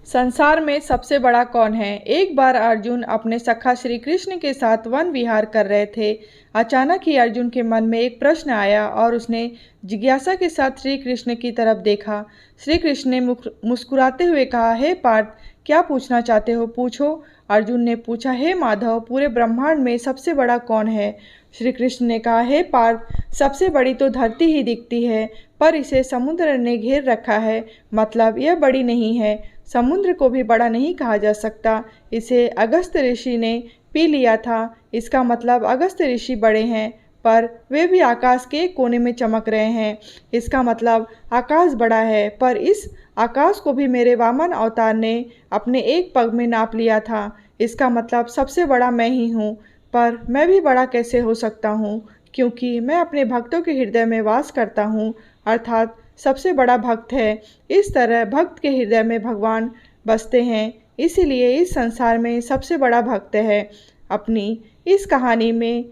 संसार में सबसे बड़ा कौन है? एक बार अर्जुन अपने सखा श्री कृष्ण के साथ वन विहार कर रहे थे। अचानक ही अर्जुन के मन में एक प्रश्न आया और उसने जिज्ञासा के साथ श्री कृष्ण की तरफ देखा। श्री कृष्ण ने मुस्कुराते हुए कहा, हे पार्थ, क्या पूछना चाहते हो, पूछो। अर्जुन ने पूछा, हे माधव, पूरे ब्रह्मांड में सबसे बड़ा कौन है? श्री कृष्ण ने कहा, हे पार्थ, सबसे बड़ी तो धरती ही दिखती है, पर इसे समुद्र ने घेर रखा है, मतलब यह बड़ी नहीं है। समुद्र को भी बड़ा नहीं कहा जा सकता, इसे अगस्त्य ऋषि ने पी लिया था, इसका मतलब अगस्त्य ऋषि बड़े हैं, पर वे भी आकाश के एक कोने में चमक रहे हैं, इसका मतलब आकाश बड़ा है, पर इस आकाश को भी मेरे वामन अवतार ने अपने एक पग में नाप लिया था, इसका मतलब सबसे बड़ा मैं ही हूँ। पर मैं भी बड़ा कैसे हो सकता हूँ, क्योंकि मैं अपने भक्तों के हृदय में वास करता हूँ, अर्थात सबसे बड़ा भक्त है। इस तरह भक्त के हृदय में भगवान बसते हैं, इसीलिए इस संसार में सबसे बड़ा भक्त है। अपनी इस कहानी में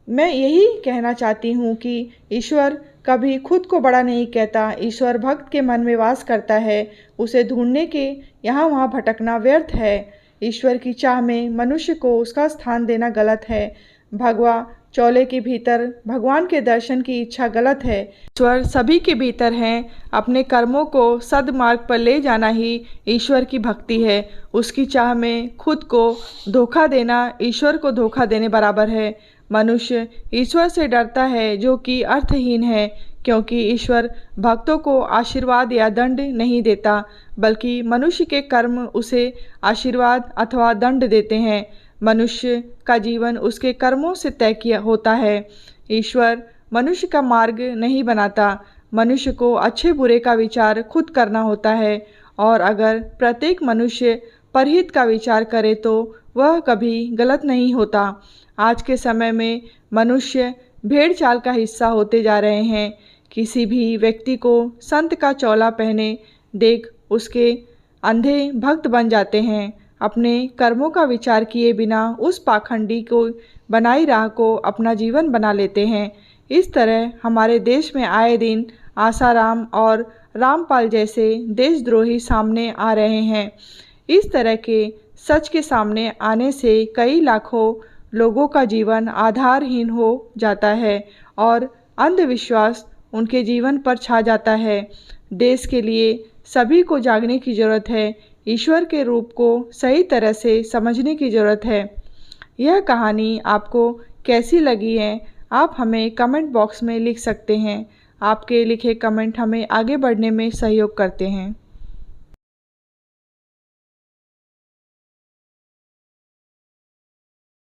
मैं यही कहना चाहती हूँ कि ईश्वर कभी खुद को बड़ा नहीं कहता, ईश्वर भक्त के मन में वास करता है, उसे ढूंढने के यहाँ वहाँ भटकना व्यर्थ है। ईश्वर की चाह में मनुष्य को उसका स्थान देना गलत है। भगवा चौले के भीतर भगवान के दर्शन की इच्छा गलत है। ईश्वर सभी के भीतर हैं, अपने कर्मों को सद्मार्ग पर ले जाना ही ईश्वर की भक्ति है। उसकी चाह में खुद को धोखा देना ईश्वर को धोखा देने बराबर है। मनुष्य ईश्वर से डरता है जो कि अर्थहीन है, क्योंकि ईश्वर भक्तों को आशीर्वाद या दंड नहीं देता, बल्कि मनुष्य के कर्म उसे आशीर्वाद अथवा दंड देते हैं। मनुष्य का जीवन उसके कर्मों से तय किया होता है। ईश्वर मनुष्य का मार्ग नहीं बनाता, मनुष्य को अच्छे बुरे का विचार खुद करना होता है, और अगर प्रत्येक मनुष्य परहित का विचार करे तो वह कभी गलत नहीं होता। आज के समय में मनुष्य भेड़ चाल का हिस्सा होते जा रहे हैं। किसी भी व्यक्ति को संत का चौला पहने देख उसके अंधे भक्त बन जाते हैं। अपने कर्मों का विचार किए बिना उस पाखंडी को बनाई राह को अपना जीवन बना लेते हैं। इस तरह हमारे देश में आए दिन आसाराम और रामपाल जैसे देशद्रोही सामने आ रहे हैं। इस तरह के सच के सामने आने से कई लाखों लोगों का जीवन आधारहीन हो जाता है और अंधविश्वास उनके जीवन पर छा जाता है। देश के लिए सभी को जागने की ज़रूरत है, ईश्वर के रूप को सही तरह से समझने की ज़रूरत है। यह कहानी आपको कैसी लगी है, आप हमें कमेंट बॉक्स में लिख सकते हैं। आपके लिखे कमेंट हमें आगे बढ़ने में सहयोग करते हैं।